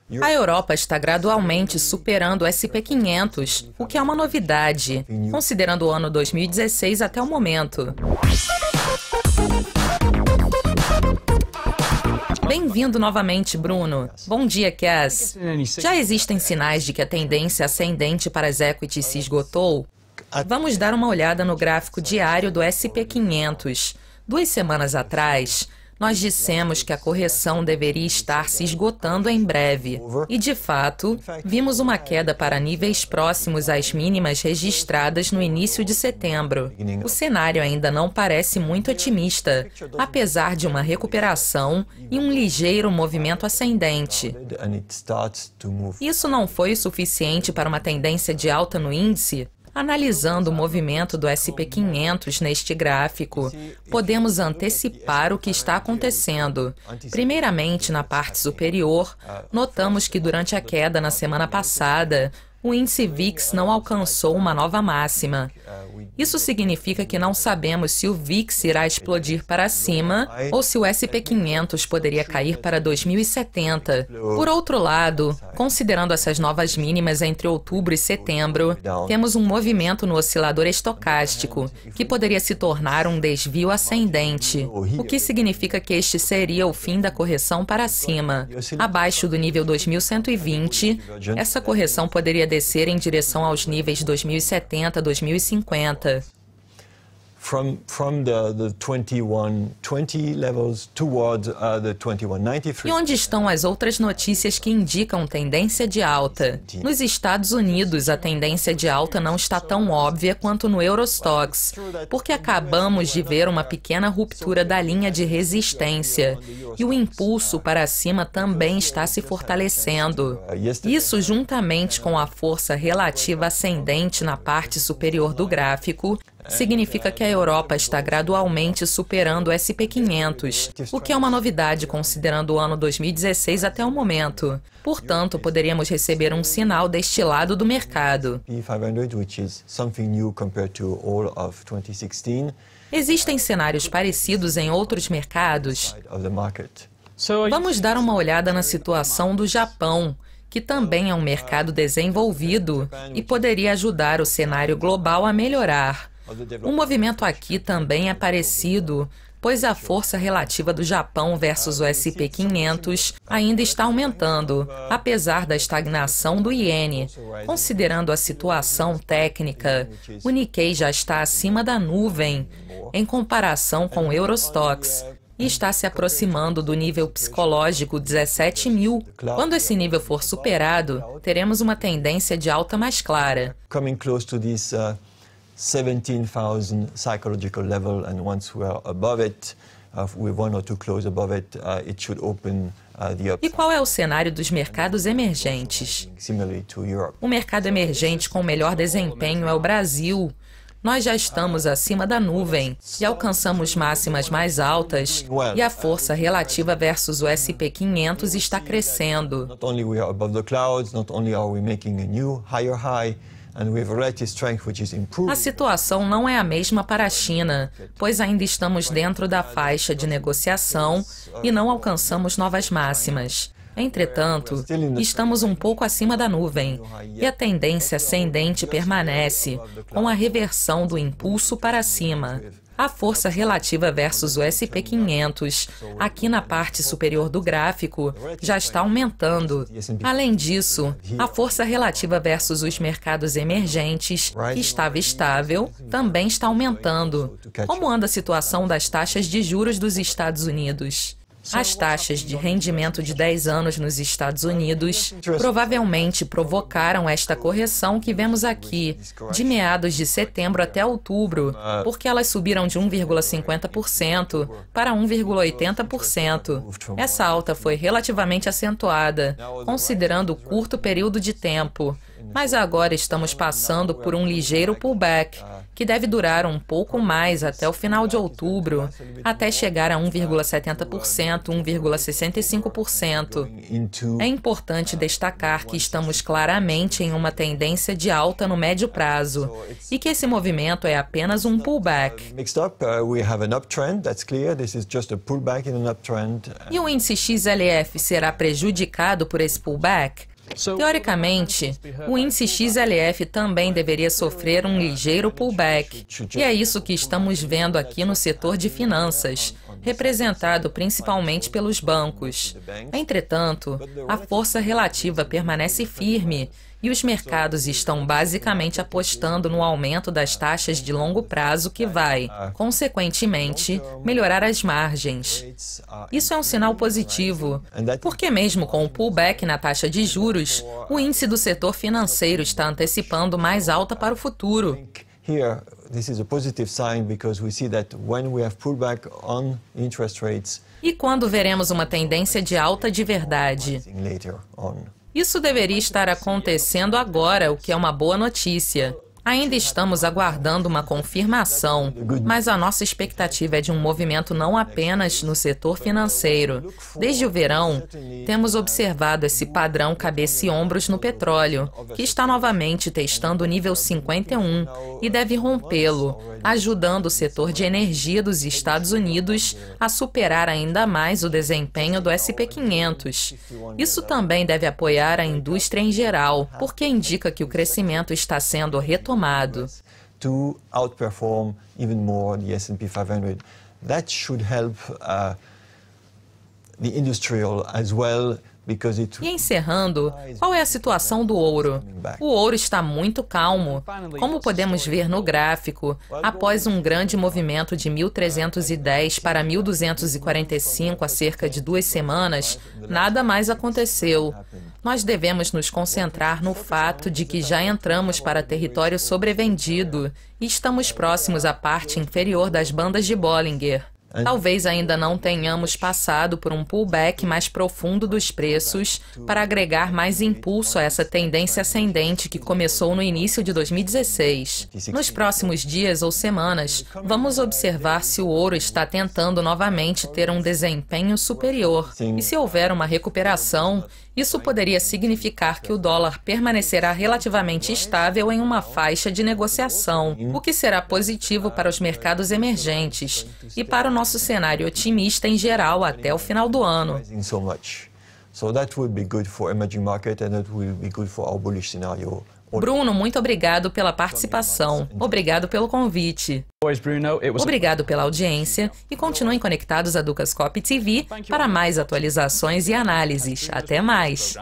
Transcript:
A Europa está gradualmente superando o SP500, o que é uma novidade, considerando o ano 2016 até o momento. Bem-vindo novamente, Bruno. Bom dia, Cass. Já existem sinais de que a tendência ascendente para as equities se esgotou? Vamos dar uma olhada no gráfico diário do SP500. 2 semanas atrás, nós dissemos que a correção deveria estar se esgotando em breve. E, de fato, vimos uma queda para níveis próximos às mínimas registradas no início de setembro. O cenário ainda não parece muito otimista, apesar de uma recuperação e um ligeiro movimento ascendente. Isso não foi o suficiente para uma tendência de alta no índice? Analisando o movimento do SP500 neste gráfico, podemos antecipar o que está acontecendo. Primeiramente, na parte superior, notamos que durante a queda na semana passada, o índice VIX não alcançou uma nova máxima. Isso significa que não sabemos se o VIX irá explodir para cima ou se o SP500 poderia cair para 2070. Por outro lado, considerando essas novas mínimas entre outubro e setembro, temos um movimento no oscilador estocástico, que poderia se tornar um desvio ascendente, o que significa que este seria o fim da correção para cima. Abaixo do nível 2120, essa correção poderia descer em direção aos níveis 2070, 2050. From the 2120 levels towards the 2193. E onde estão as outras notícias que indicam tendência de alta? Nos Estados Unidos, a tendência de alta não está tão óbvia quanto no Eurostoxx, porque acabamos de ver uma pequena ruptura da linha de resistência, e o impulso para cima também está se fortalecendo. Isso, juntamente com a força relativa ascendente na parte superior do gráfico, significa que a Europa está gradualmente superando o SP500, o que é uma novidade considerando o ano 2016 até o momento. Portanto, poderíamos receber um sinal deste lado do mercado. Existem cenários parecidos em outros mercados? Vamos dar uma olhada na situação do Japão, que também é um mercado desenvolvido e poderia ajudar o cenário global a melhorar. O movimento aqui também é parecido, pois a força relativa do Japão versus o SP500 ainda está aumentando, apesar da estagnação do iene. Considerando a situação técnica, o Nikkei já está acima da nuvem, em comparação com o Eurostoxx, e está se aproximando do nível psicológico 17.000. Quando esse nível for superado, teremos uma tendência de alta mais clara. 17,000 psychological level, and once we are above it, with one or two close above it, it should open the up. E qual é o cenário dos mercados emergentes? Similarly to Europe. O mercado emergente com melhor desempenho é o Brasil. Nós já estamos acima da nuvem e alcançamos máximas mais altas, e a força relativa versus o SP500 está crescendo. Not only we are above the clouds, not only are we making a new higher high, a situação não é a mesma para a China, pois ainda estamos dentro da faixa de negociação e não alcançamos novas máximas. Entretanto, estamos um pouco acima da nuvem, e a tendência ascendente permanece, com a reversão do impulso para cima. A força relativa versus o SP500, aqui na parte superior do gráfico, já está aumentando. Além disso, a força relativa versus os mercados emergentes, que estava estável, também está aumentando. Como anda a situação das taxas de juros dos Estados Unidos? As taxas de rendimento de 10 anos nos Estados Unidos provavelmente provocaram esta correção que vemos aqui, de meados de setembro até outubro, porque elas subiram de 1,50% para 1,80%. Essa alta foi relativamente acentuada, considerando o curto período de tempo. Mas agora estamos passando por um ligeiro pullback, que deve durar um pouco mais até o final de outubro, até chegar a 1,70%, 1,65%. É importante destacar que estamos claramente em uma tendência de alta no médio prazo e que esse movimento é apenas um pullback. E o índice XLF será prejudicado por esse pullback? Teoricamente, o índice XLF também deveria sofrer um ligeiro pullback, e é isso que estamos vendo aqui no setor de finanças, representado principalmente pelos bancos. Entretanto, a força relativa permanece firme e os mercados estão basicamente apostando no aumento das taxas de longo prazo que vai, consequentemente, melhorar as margens. Isso é um sinal positivo, porque mesmo com o pullback na taxa de juros, o índice do setor financeiro está antecipando mais alta para o futuro. E quando veremos uma tendência de alta de verdade? Isso deveria estar acontecendo agora, o que é uma boa notícia. Ainda estamos aguardando uma confirmação, mas a nossa expectativa é de um movimento não apenas no setor financeiro. Desde o verão, temos observado esse padrão cabeça e ombros no petróleo, que está novamente testando o nível 51 e deve rompê-lo, ajudando o setor de energia dos Estados Unidos a superar ainda mais o desempenho do S&P 500. Isso também deve apoiar a indústria em geral, porque indica que o crescimento está sendo retomado. To outperform even more the S&P 500. That should help the industrial as well. E encerrando, qual é a situação do ouro? O ouro está muito calmo. Como podemos ver no gráfico, após um grande movimento de 1.310 para 1.245 há cerca de 2 semanas, nada mais aconteceu. Nós devemos nos concentrar no fato de que já entramos para território sobrevendido e estamos próximos à parte inferior das bandas de Bollinger. Talvez ainda não tenhamos passado por um pullback mais profundo dos preços para agregar mais impulso a essa tendência ascendente que começou no início de 2016. Nos próximos dias ou semanas, vamos observar se o ouro está tentando novamente ter um desempenho superior. E se houver uma recuperação, isso poderia significar que o dólar permanecerá relativamente estável em uma faixa de negociação, o que será positivo para os mercados emergentes e para o nosso cenário otimista em geral até o final do ano. Bruno, muito obrigado pela participação. Obrigado pelo convite. Obrigado pela audiência e continuem conectados a Dukascopy TV para mais atualizações e análises. Até mais.